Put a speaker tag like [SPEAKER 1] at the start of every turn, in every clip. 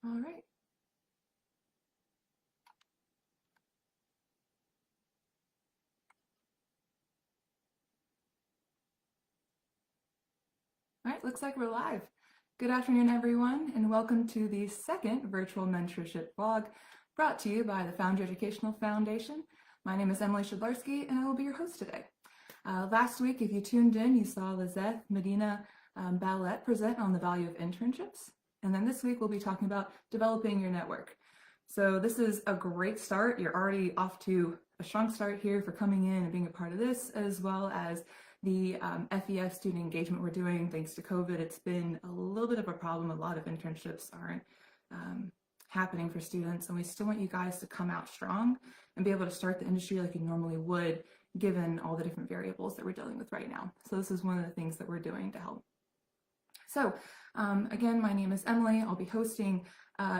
[SPEAKER 1] All right. All right, looks like we're live. Good afternoon, everyone, and welcome to the second virtual mentorship vlog brought to you by the Foundry Educational Foundation. My name is Emily Shedlarski, and I will be your host today. Last week, if you tuned in, you saw Lizeth Medina Ballette present on the value of internships. And then this week, we'll be talking about developing your network. So this is a great start. You're already off to a strong start here for coming in and being a part of this, as well as the FEF student engagement we're doing. Thanks to COVID, it's been a little bit of a problem. A lot of internships aren't happening for students, and we still want you guys to come out strong and be able to start the industry like you normally would, given all the different variables that we're dealing with right now. So this is one of the things that we're doing to help. So again, my name is Emily. I'll be hosting.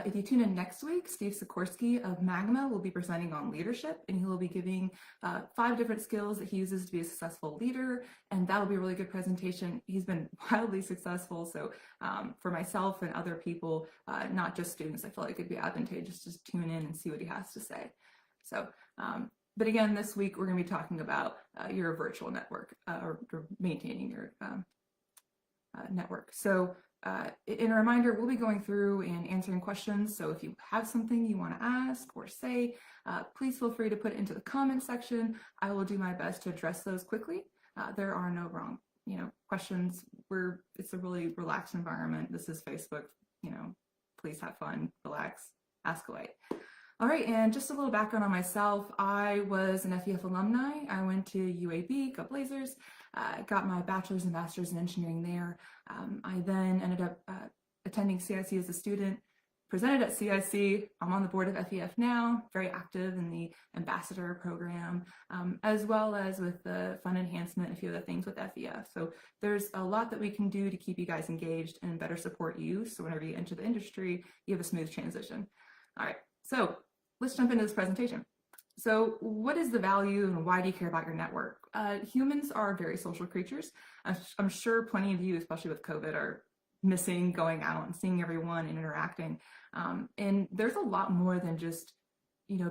[SPEAKER 1] If you tune in next week, Steve Sikorsky of Magma will be presenting on leadership, and he will be giving 5 different skills that he uses to be a successful leader, and that'll be a really good presentation. He's been wildly successful, so for myself and other people, not just students, I feel like it'd be advantageous to just tune in and see what he has to say. So, but again, this week we're going to be talking about your virtual network or maintaining your network. So in a reminder, we'll be going through and answering questions. So if you have something you want to ask or say, please feel free to put it into the comment section. I will do my best to address those quickly. There are no wrong, questions. It's a really relaxed environment. This is Facebook, please have fun, relax, ask away. All right, and just a little background on myself. I was an FEF alumni. I went to UAB, go Blazers, got my bachelor's and master's in engineering there. I then ended up attending CIC as a student, presented at CIC. I'm on the board of FEF now, very active in the ambassador program, as well as with the fund enhancement and a few other things with FEF. So there's a lot that we can do to keep you guys engaged and better support you. So whenever you enter the industry, you have a smooth transition. All right, so let's jump into this presentation. So what is the value and why do you care about your network? Humans are very social creatures. I'm sure plenty of you, especially with COVID, are missing going out and seeing everyone and interacting. And there's a lot more than just,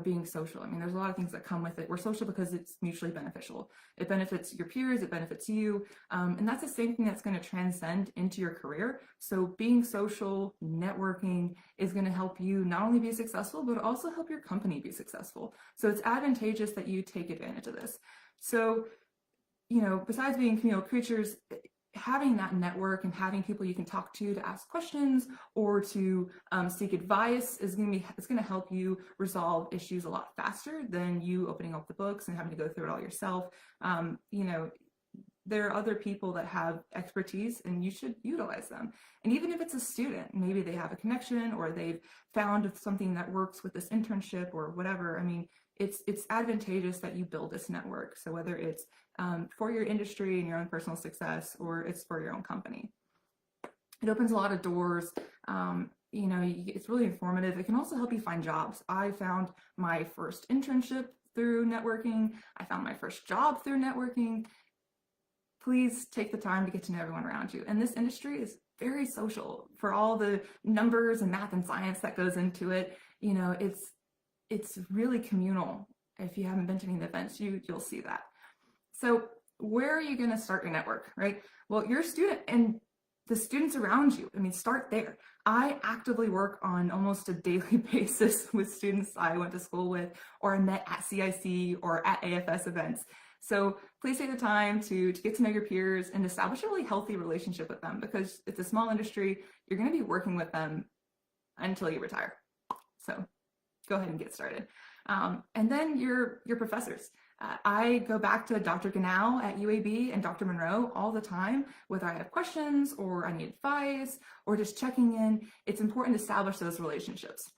[SPEAKER 1] being social. I mean, there's a lot of things that come with it. We're social because it's mutually beneficial. It benefits your peers, it benefits you. And that's the same thing that's going to transcend into your career. So being social, networking is going to help you not only be successful, but also help your company be successful. So it's advantageous that you take advantage of this. So, besides being communal creatures, having that network and having people you can talk to ask questions or to seek advice is going to help you resolve issues a lot faster than you opening up the books and having to go through it all yourself. There are other people that have expertise and you should utilize them. And even if it's a student, maybe they have a connection or they've found something that works with this internship or whatever. I mean, it's advantageous that you build this network. So whether it's for your industry and your own personal success, or it's for your own company. It opens a lot of doors. It's really informative. It can also help you find jobs. I found my first internship through networking. I found my first job through networking. Please take the time to get to know everyone around you. And this industry is very social for all the numbers and math and science that goes into it. It's really communal. If you haven't been to any of the events, you'll see that. So where are you going to start your network, right? Well, you're a student and the students around you, start there. I actively work on almost a daily basis with students I went to school with, or I met at CIC or at AFS events. So please take the time to get to know your peers and establish a really healthy relationship with them, because it's a small industry. You're going to be working with them until you retire. So go ahead and get started. And then your professors. I go back to Dr. Ganal at UAB and Dr. Monroe all the time, whether I have questions or I need advice or just checking in. It's important to establish those relationships.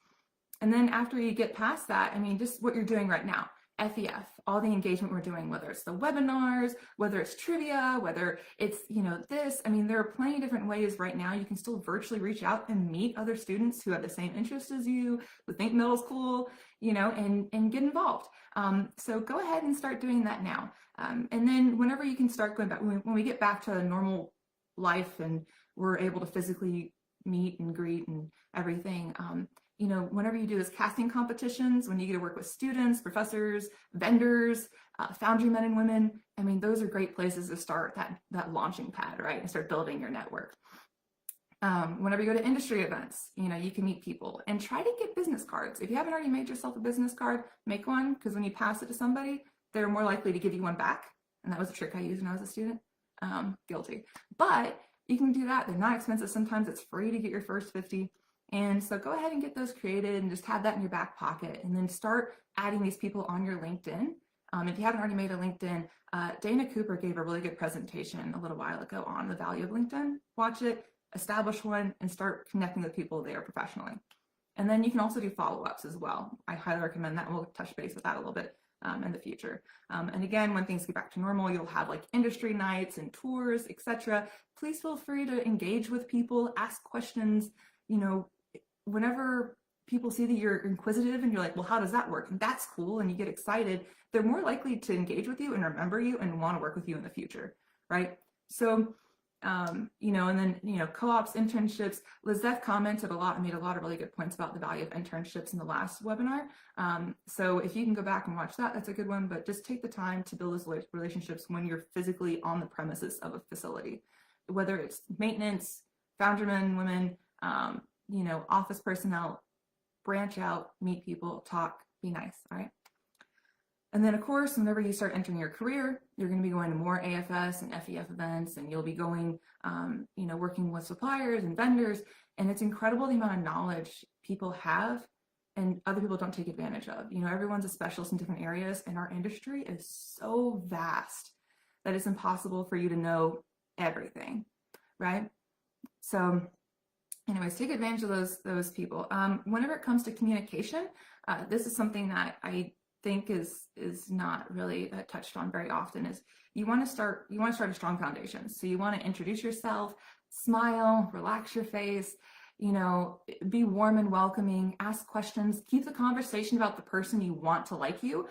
[SPEAKER 1] And then after you get past that, just what you're doing right now. FEF, all the engagement we're doing, whether it's the webinars, whether it's trivia, whether it's, this, there are plenty of different ways right now. You can still virtually reach out and meet other students who have the same interests as you, who think middle's cool, and get involved. So go ahead and start doing that now. And then whenever you can start going back, when we get back to normal life and we're able to physically meet and greet and everything. You know, whenever you do this casting competitions, when you get to work with students, professors, vendors, Foundry men and women, I mean, those are great places to start that launching pad, right? And start building your network. Whenever you go to industry events, you know, you can meet people and try to get business cards. If you haven't already made yourself a business card, make one, because when you pass it to somebody, they're more likely to give you one back. And that was a trick I used when I was a student. Guilty. But you can do that. They're not expensive. Sometimes it's free to get your first 50. And so go ahead and get those created and just have that in your back pocket, and then start adding these people on your LinkedIn. If you haven't already made a LinkedIn, Dana Cooper gave a really good presentation a little while ago on the value of LinkedIn. Watch it, establish one, and start connecting with people there professionally. And then you can also do follow-ups as well. I highly recommend that, and we'll touch base with that a little bit in the future. And again, when things get back to normal, you'll have like industry nights and tours, etc. Please feel free to engage with people, ask questions. You know, whenever people see that you're inquisitive and you're like, well, how does that work? And that's cool, and you get excited, they're more likely to engage with you and remember you and want to work with you in the future, right? So, you know, and then, you know, co-ops, internships. Lizette commented a lot and made a lot of really good points about the value of internships in the last webinar. So if you can go back and watch that, that's a good one, but just take the time to build those relationships when you're physically on the premises of a facility, whether it's maintenance, foundrymen, women, you know, office personnel. Branch out, meet people, talk, be nice, all right? And then, of course, whenever you start entering your career, you're going to be going to more AFS and FEF events, and you'll be going, you know, working with suppliers and vendors. And it's incredible the amount of knowledge people have and other people don't take advantage of. You know, everyone's a specialist in different areas, and our industry is so vast that it's impossible for you to know everything, right? So anyways, take advantage of those people. Whenever it comes to communication, this is something that I think is not really touched on very often. Is you want to start a strong foundation. So you want to introduce yourself, smile, relax your face, you know, be warm and welcoming, ask questions, keep the conversation about the person you want to like you.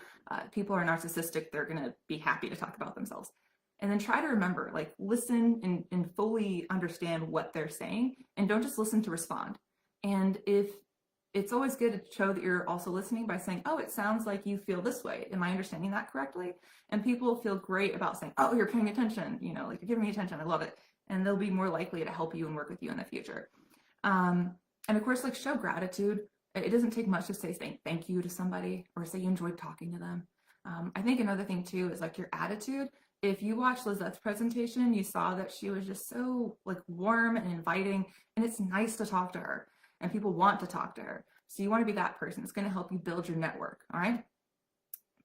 [SPEAKER 1] People are narcissistic, they're going to be happy to talk about themselves. And then try to remember, like, listen and fully understand what they're saying, and don't just listen to respond. And if it's always good to show that you're also listening by saying, oh, it sounds like you feel this way. Am I understanding that correctly? And people feel great about saying, oh, you're paying attention, you know, like you're giving me attention. I love it. And they'll be more likely to help you and work with you in the future. And of course, like, show gratitude. It doesn't take much to say thank you to somebody or say you enjoyed talking to them. I think another thing too is like your attitude. If you watched Lizette's presentation, you saw that she was just so like warm and inviting, and it's nice to talk to her, and people want to talk to her. So you want to be that person. It's going to help you build your network. All right.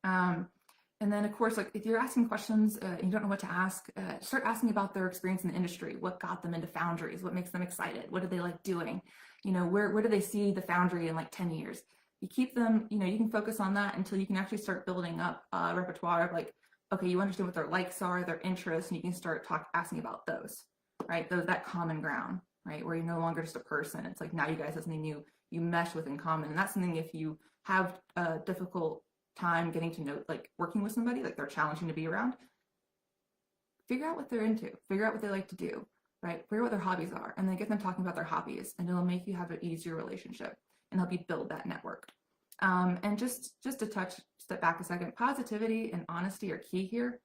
[SPEAKER 1] And then of course, like if you're asking questions and you don't know what to ask, start asking about their experience in the industry. What got them into foundries? What makes them excited? What do they like doing? You know, where do they see the foundry in like 10 years? You keep them, you know, you can focus on that until you can actually start building up a repertoire of like, okay, you understand what their likes are, their interests, and you can start asking about those, right? That common ground, right? Where you're no longer just a person. It's like now you guys have something you mesh with in common. And that's something, if you have a difficult time getting to know, like working with somebody, like they're challenging to be around, figure out what they're into, figure out what they like to do, right? Figure out what their hobbies are, and then get them talking about their hobbies, and it'll make you have an easier relationship and help you build that network. And just to step back a second, positivity and honesty are key here.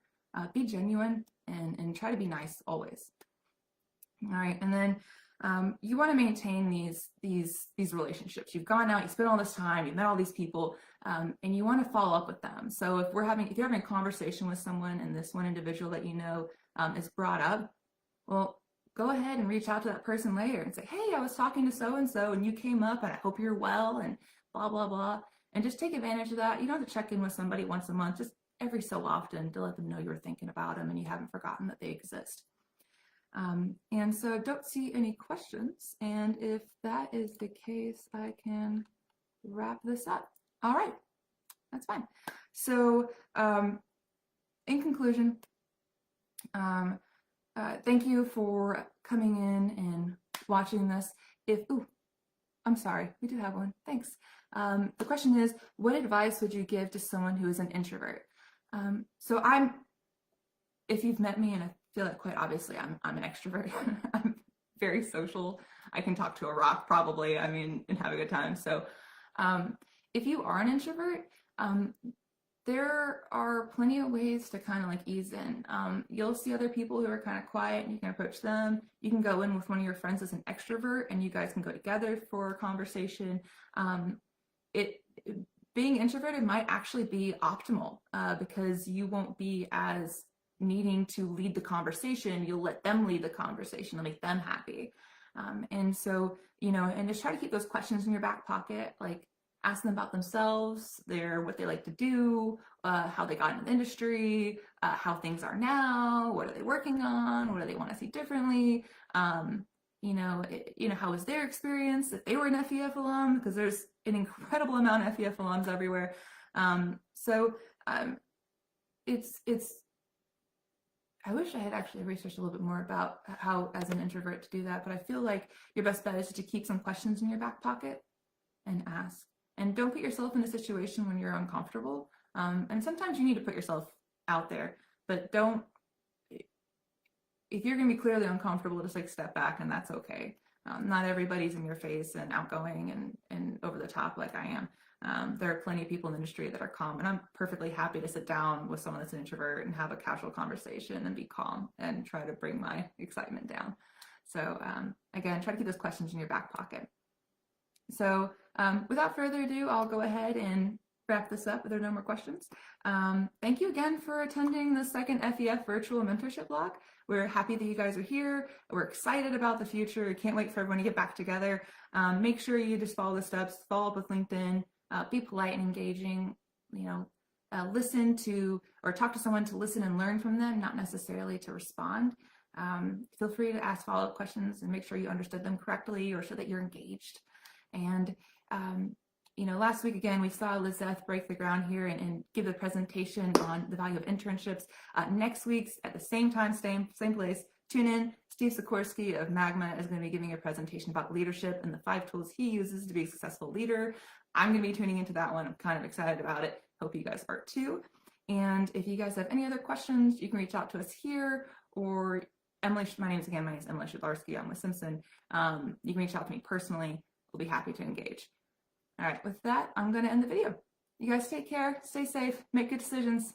[SPEAKER 1] Be genuine and try to be nice always. All right, and then you want to maintain these relationships. You've gone out, you spent all this time, you met all these people, and you want to follow up with them. So if you're having a conversation with someone and this one individual that you know is brought up, well, go ahead and reach out to that person later and say, hey, I was talking to so-and-so and you came up and I hope you're well and blah, blah, blah. And just take advantage of that. You don't have to check in with somebody once a month, just every so often to let them know you're thinking about them and you haven't forgotten that they exist. And so I don't see any questions. And if that is the case, I can wrap this up. All right, that's fine. So in conclusion, thank you for coming in and watching this. I'm sorry, we do have one, thanks. The question is, what advice would you give to someone who is an introvert? So if you've met me, and I feel like quite obviously I'm an extrovert, very social. I can talk to a rock probably, I mean, and have a good time. So if you are an introvert, there are plenty of ways to kind of like ease in. You'll see other people who are kind of quiet and you can approach them. You can go in with one of your friends as an extrovert and you guys can go together for a conversation. Being introverted might actually be optimal because you won't be as needing to lead the conversation. You'll let them lead the conversation. It'll make them happy. And so, and just try to keep those questions in your back pocket, like ask them about themselves, what they like to do, how they got into the industry, how things are now, what are they working on, what do they want to see differently, how was their experience if they were an FEF alum, because there's an incredible amount of FEF alums everywhere. I wish I had actually researched a little bit more about how, as an introvert, to do that, but I feel like your best bet is to keep some questions in your back pocket and ask. And don't put yourself in a situation when you're uncomfortable. And sometimes you need to put yourself out there, but if you're going to be clearly uncomfortable, just like step back, and that's okay. Not everybody's in your face and outgoing and over the top like I am. There are plenty of people in the industry that are calm, and I'm perfectly happy to sit down with someone that's an introvert and have a casual conversation and be calm and try to bring my excitement down. So again, try to keep those questions in your back pocket. So without further ado, I'll go ahead and wrap this up if there are no more questions. Thank you again for attending the second FEF virtual mentorship block. We're happy that you guys are here. We're excited about the future. We can't wait for everyone to get back together. Make sure you just follow the steps, follow up with LinkedIn, be polite and engaging, listen to or talk to someone to listen and learn from them, not necessarily to respond. Feel free to ask follow-up questions and make sure you understood them correctly or so that you're engaged. And last week, again, we saw Lizeth break the ground here and give a presentation on the value of internships. Next week's at the same time, same place, tune in. Steve Sikorsky of Magma is going to be giving a presentation about leadership and the 5 tools he uses to be a successful leader. I'm going to be tuning into that one. I'm kind of excited about it. Hope you guys are too. And if you guys have any other questions, you can reach out to us here, or Emily, my name is Emily Shedlarski. I'm with Simpson. You can reach out to me personally. We'll be happy to engage. All right, with that, I'm going to end the video. You guys take care, stay safe, make good decisions.